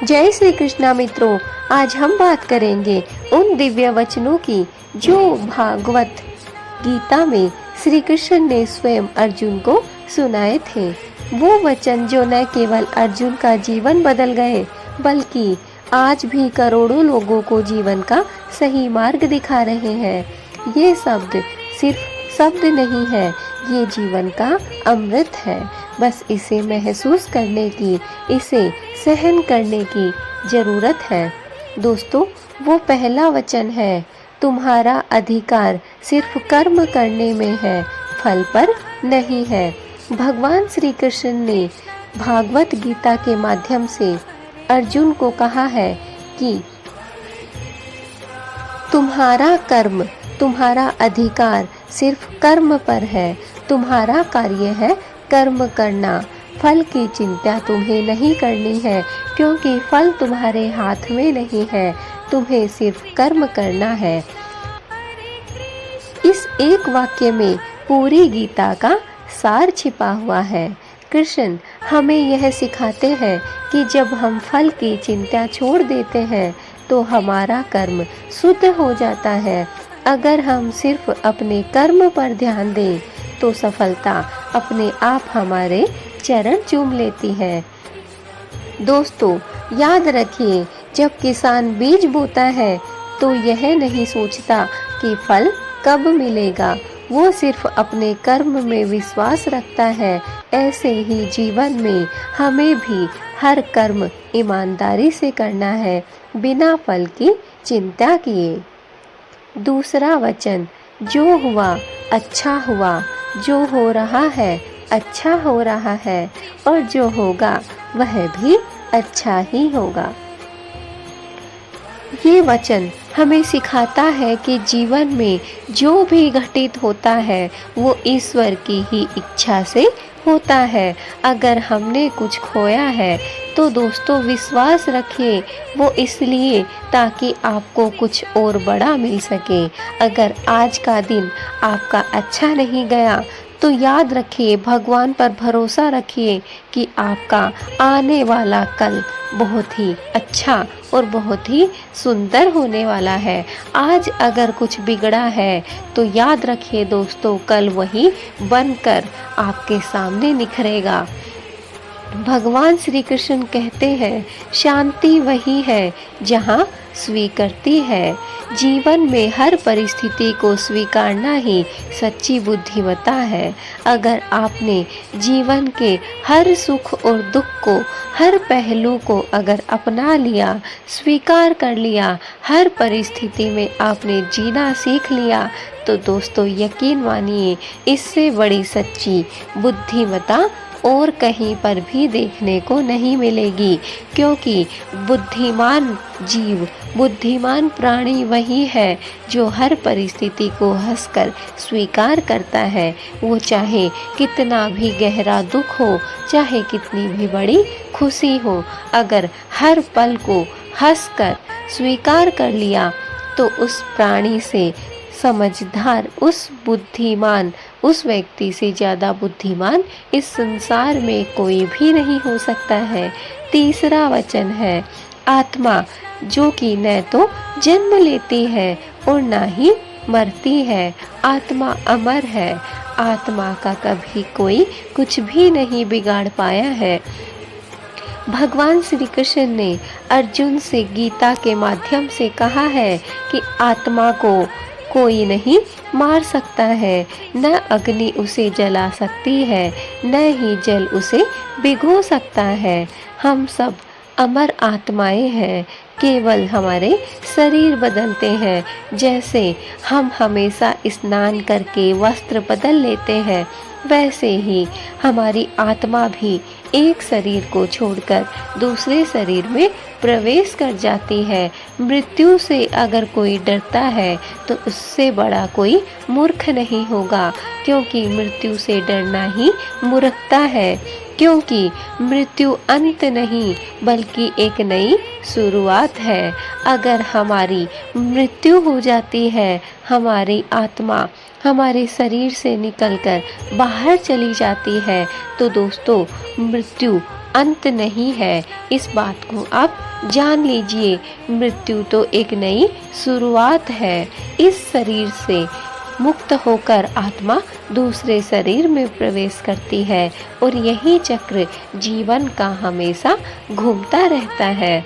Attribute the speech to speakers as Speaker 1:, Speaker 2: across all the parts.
Speaker 1: जय श्री कृष्णा मित्रों, आज हम बात करेंगे उन दिव्य वचनों की जो भागवत गीता में श्री कृष्ण ने स्वयं अर्जुन को सुनाए थे। वो वचन जो न केवल अर्जुन का जीवन बदल गए बल्कि आज भी करोड़ों लोगों को जीवन का सही मार्ग दिखा रहे हैं। ये शब्द सिर्फ शब्द नहीं है, ये जीवन का अमृत है। बस इसे महसूस करने की, इसे सहन करने की जरूरत है। दोस्तों, वो पहला वचन है, तुम्हारा अधिकार सिर्फ कर्म करने में है, फल पर नहीं है। भगवान श्री कृष्ण ने भागवत गीता के माध्यम से अर्जुन को कहा है कि तुम्हारा कर्म, तुम्हारा अधिकार सिर्फ कर्म पर है। तुम्हारा कार्य है कर्म करना, फल की चिंता तुम्हें नहीं करनी है, क्योंकि फल तुम्हारे हाथ में नहीं है। तुम्हें सिर्फ कर्म करना है। इस एक वाक्य में पूरी गीता का सार छिपा हुआ है। कृष्ण हमें यह सिखाते हैं कि जब हम फल की चिंता छोड़ देते हैं तो हमारा कर्म शुद्ध हो जाता है। अगर हम सिर्फ अपने कर्म पर ध्यान दें तो सफलता अपने आप हमारे चरण चूम लेती है। दोस्तों, याद रखिए, जब किसान बीज बोता है तो यह नहीं सोचता कि फल कब मिलेगा, वो सिर्फ अपने कर्म में विश्वास रखता है। ऐसे ही जीवन में हमें भी हर कर्म ईमानदारी से करना है, बिना फल की चिंता किए। दूसरा वचन, जो हुआ अच्छा हुआ, जो हो रहा है अच्छा हो रहा है, और जो होगा वह भी अच्छा ही होगा। ये वचन हमें सिखाता है कि जीवन में जो भी घटित होता है वो ईश्वर की ही इच्छा से होता है। अगर हमने कुछ खोया है तो दोस्तों विश्वास रखिए, वो इसलिए ताकि आपको कुछ और बड़ा मिल सके। अगर आज का दिन आपका अच्छा नहीं गया तो याद रखिए, भगवान पर भरोसा रखिए कि आपका आने वाला कल बहुत ही अच्छा और बहुत ही सुंदर होने वाला है। आज अगर कुछ बिगड़ा है तो याद रखिए दोस्तों, कल वही बनकर आपके सामने निखरेगा। भगवान श्री कृष्ण कहते हैं, शांति वही है जहाँ स्वीकृति है। जीवन में हर परिस्थिति को स्वीकारना ही सच्ची बुद्धिमत्ता है। अगर आपने जीवन के हर सुख और दुख को, हर पहलू को अगर अपना लिया, स्वीकार कर लिया, हर परिस्थिति में आपने जीना सीख लिया, तो दोस्तों यकीन मानिए, इससे बड़ी सच्ची बुद्धिमत्ता और कहीं पर भी देखने को नहीं मिलेगी। क्योंकि बुद्धिमान जीव, बुद्धिमान प्राणी वही है जो हर परिस्थिति को हंसकर स्वीकार करता है। वो चाहे कितना भी गहरा दुख हो, चाहे कितनी भी बड़ी खुशी हो, अगर हर पल को हंसकर स्वीकार कर लिया तो उस प्राणी से समझदार, उस बुद्धिमान, उस व्यक्ति से ज़्यादा बुद्धिमान इस संसार में कोई भी नहीं हो सकता है। तीसरा वचन है, आत्मा जो कि न तो जन्म लेती है और न ही मरती है। आत्मा अमर है। आत्मा का कभी कोई कुछ भी नहीं बिगाड़ पाया है। भगवान श्री कृष्ण ने अर्जुन से गीता के माध्यम से कहा है कि आत्मा को कोई नहीं मार सकता है, न अग्नि उसे जला सकती है, न ही जल उसे भिगो सकता है। हम सब अमर आत्माएं हैं, केवल हमारे शरीर बदलते हैं। जैसे हम हमेशा स्नान करके वस्त्र बदल लेते हैं, वैसे ही हमारी आत्मा भी एक शरीर को छोड़कर दूसरे शरीर में प्रवेश कर जाती है। मृत्यु से अगर कोई डरता है तो उससे बड़ा कोई मूर्ख नहीं होगा, क्योंकि मृत्यु से डरना ही मूर्खता है। क्योंकि मृत्यु अंत नहीं बल्कि एक नई शुरुआत है। अगर हमारी मृत्यु हो जाती है, हमारी आत्मा हमारे शरीर से निकलकर बाहर चली जाती है, तो दोस्तों मृत्यु अंत नहीं है, इस बात को आप जान लीजिए। मृत्यु तो एक नई शुरुआत है। इस शरीर से मुक्त होकर आत्मा दूसरे शरीर में प्रवेश करती है और यही चक्र जीवन का हमेशा घूमता रहता है।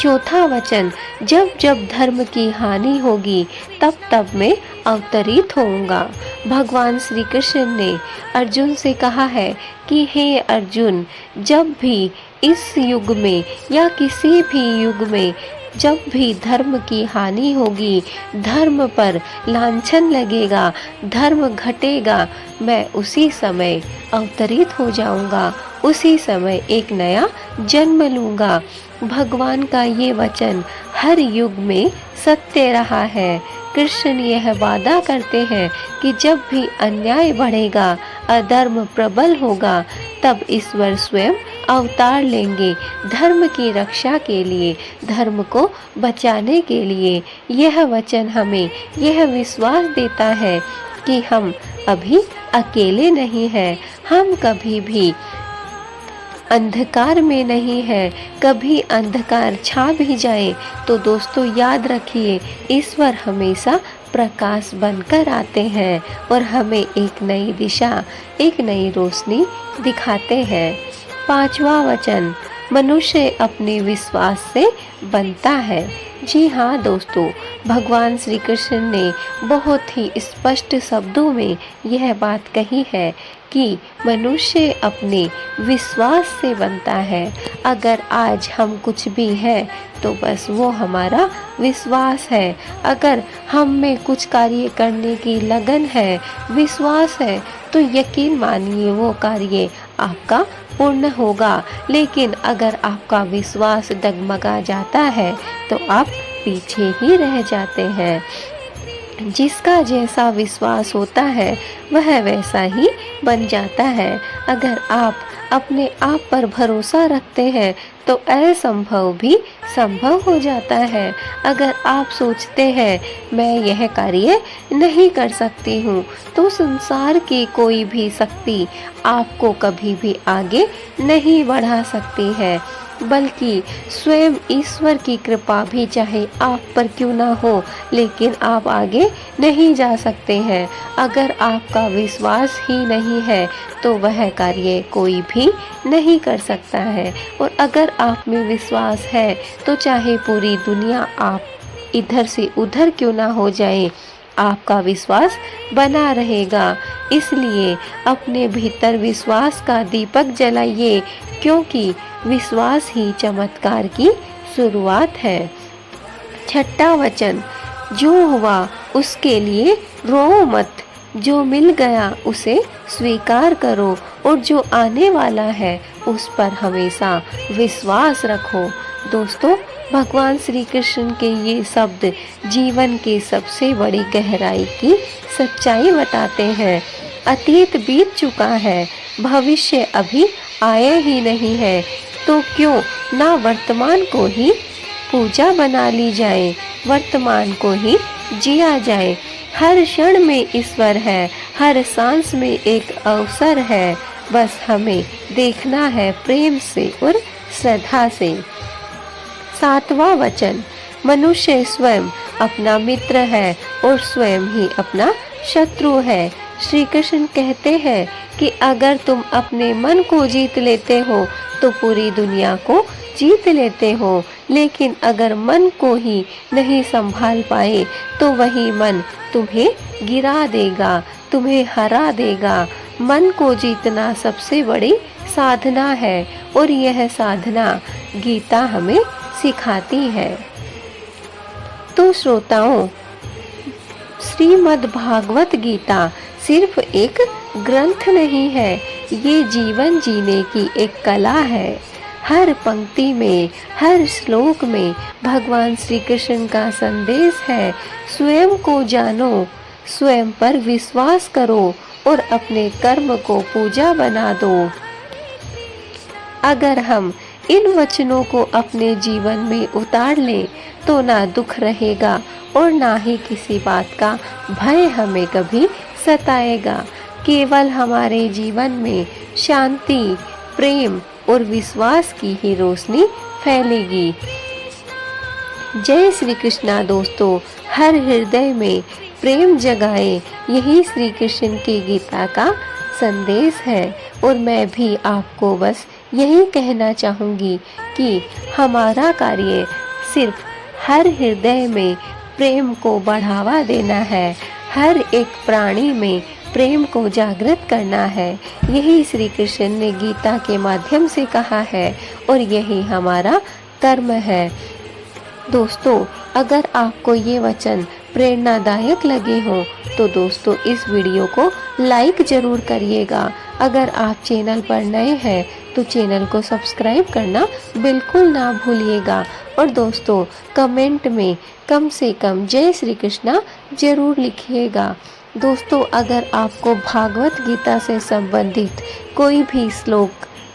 Speaker 1: चौथा वचन, जब जब धर्म की हानि होगी तब तब मैं अवतरित होऊंगा। भगवान श्री कृष्ण ने अर्जुन से कहा है कि हे अर्जुन, जब भी इस युग में या किसी भी युग में जब भी धर्म की हानि होगी, धर्म पर लांछन लगेगा, धर्म घटेगा, मैं उसी समय अवतरित हो जाऊंगा, उसी समय एक नया जन्म लूंगा। भगवान का ये वचन हर युग में सत्य रहा है। कृष्ण यह वादा करते हैं कि जब भी अन्याय बढ़ेगा, अधर्म प्रबल होगा, तब ईश्वर स्वयं अवतार लेंगे धर्म की रक्षा के लिए, धर्म को बचाने के लिए। यह वचन हमें यह विश्वास देता है कि हम अभी अकेले नहीं हैं, हम कभी भी अंधकार में नहीं है। कभी अंधकार छा भी जाए तो दोस्तों याद रखिए, ईश्वर हमेशा प्रकाश बनकर आते हैं और हमें एक नई दिशा, एक नई रोशनी दिखाते हैं। पांचवा वचन, मनुष्य अपने विश्वास से बनता है। जी हाँ दोस्तों, भगवान श्री कृष्ण ने बहुत ही स्पष्ट शब्दों में यह बात कही है कि मनुष्य अपने विश्वास से बनता है। अगर आज हम कुछ भी हैं तो बस वो हमारा विश्वास है। अगर हम में कुछ कार्य करने की लगन है, विश्वास है, तो यकीन मानिए वो कार्य आपका पूर्ण होगा। लेकिन अगर आपका विश्वास डगमगा जाता है तो आप पीछे ही रह जाते हैं। जिसका जैसा विश्वास होता है वह वैसा ही बन जाता है। अगर आप अपने आप पर भरोसा रखते हैं तो असंभव भी संभव हो जाता है। अगर आप सोचते हैं मैं यह कार्य नहीं कर सकती हूँ, तो संसार की कोई भी शक्ति आपको कभी भी आगे नहीं बढ़ा सकती है, बल्कि स्वयं ईश्वर की कृपा भी चाहे आप पर क्यों ना हो, लेकिन आप आगे नहीं जा सकते हैं। अगर आपका विश्वास ही नहीं है तो वह कार्य कोई भी नहीं कर सकता है। और अगर आप में विश्वास है तो चाहे पूरी दुनिया आप इधर से उधर क्यों ना हो जाए, आपका विश्वास बना रहेगा। इसलिए अपने भीतर विश्वास का दीपक जलाइए, क्योंकि विश्वास ही चमत्कार की शुरुआत है। छठा वचन, जो हुआ उसके लिए रो मत, जो मिल गया उसे स्वीकार करो और जो आने वाला है उस पर हमेशा विश्वास रखो। दोस्तों, भगवान श्री कृष्ण के ये शब्द जीवन के सबसे बड़ी गहराई की सच्चाई बताते हैं। अतीत बीत चुका है, भविष्य अभी आया ही नहीं है, तो क्यों ना वर्तमान को ही पूजा बना ली जाए, वर्तमान को ही जिया जाए। हर क्षण में ईश्वर है, हर सांस में एक अवसर है, बस हमें देखना है प्रेम से और श्रद्धा से। सातवां वचन, मनुष्य स्वयं अपना मित्र है और स्वयं ही अपना शत्रु है। श्री कृष्ण कहते हैं कि अगर तुम अपने मन को जीत लेते हो तो पूरी दुनिया को जीत लेते हो, लेकिन अगर मन को ही नहीं संभाल पाए तो वही मन तुम्हें गिरा देगा, तुम्हें हरा देगा। मन को जीतना सबसे बड़ी साधना है और यह साधना गीता हमें सिखाती है। तो श्रोताओं, श्रीमद् भागवत गीता सिर्फ एक ग्रंथ नहीं है, ये जीवन जीने की एक कला है। हर पंक्ति में, हर श्लोक में भगवान श्री कृष्ण का संदेश है। स्वयं को जानो, स्वयं पर विश्वास करो और अपने कर्म को पूजा बना दो। अगर हम इन वचनों को अपने जीवन में उतार लें तो ना दुख रहेगा और ना ही किसी बात का भय हमें कभी सताएगा। केवल हमारे जीवन में शांति, प्रेम और विश्वास की ही रोशनी फैलेगी। जय श्री कृष्णा दोस्तों, हर हृदय में प्रेम जगाए, यही श्री कृष्ण की गीता का संदेश है। और मैं भी आपको बस यही कहना चाहूँगी कि हमारा कार्य सिर्फ हर हृदय में प्रेम को बढ़ावा देना है, हर एक प्राणी में प्रेम को जागृत करना है। यही श्री कृष्ण ने गीता के माध्यम से कहा है और यही हमारा कर्म है। दोस्तों, अगर आपको ये वचन प्रेरणादायक लगे हो तो दोस्तों इस वीडियो को लाइक ज़रूर करिएगा। अगर आप चैनल पर नए हैं तो चैनल को सब्सक्राइब करना बिल्कुल ना भूलिएगा। और दोस्तों कमेंट में कम से कम जय श्री कृष्णा ज़रूर लिखिएगा। दोस्तों, अगर आपको भागवत गीता से संबंधित कोई भी श्लोक,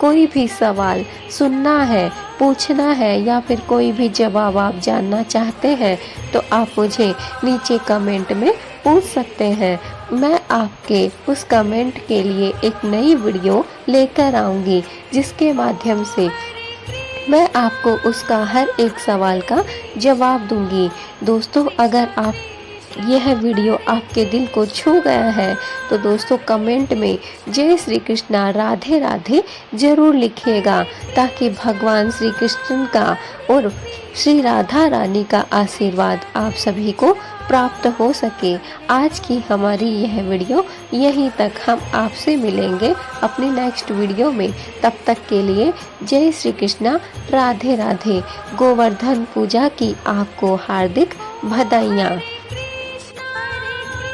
Speaker 1: कोई भी सवाल सुनना है, पूछना है या फिर कोई भी जवाब आप जानना चाहते हैं तो आप मुझे नीचे कमेंट में पूछ सकते हैं। मैं आपके उस कमेंट के लिए एक नई वीडियो लेकर आऊँगी जिसके माध्यम से मैं आपको उसका हर एक सवाल का जवाब दूंगी। दोस्तों, अगर आप यह वीडियो आपके दिल को छू गया है तो दोस्तों कमेंट में जय श्री कृष्णा राधे राधे ज़रूर लिखिएगा, ताकि भगवान श्री कृष्ण का और श्री राधा रानी का आशीर्वाद आप सभी को प्राप्त हो सके। आज की हमारी यह वीडियो यहीं तक, हम आपसे मिलेंगे अपनी नेक्स्ट वीडियो में। तब तक के लिए जय श्री कृष्णा राधे राधे। गोवर्धन पूजा की आपको हार्दिक बधाइयाँ।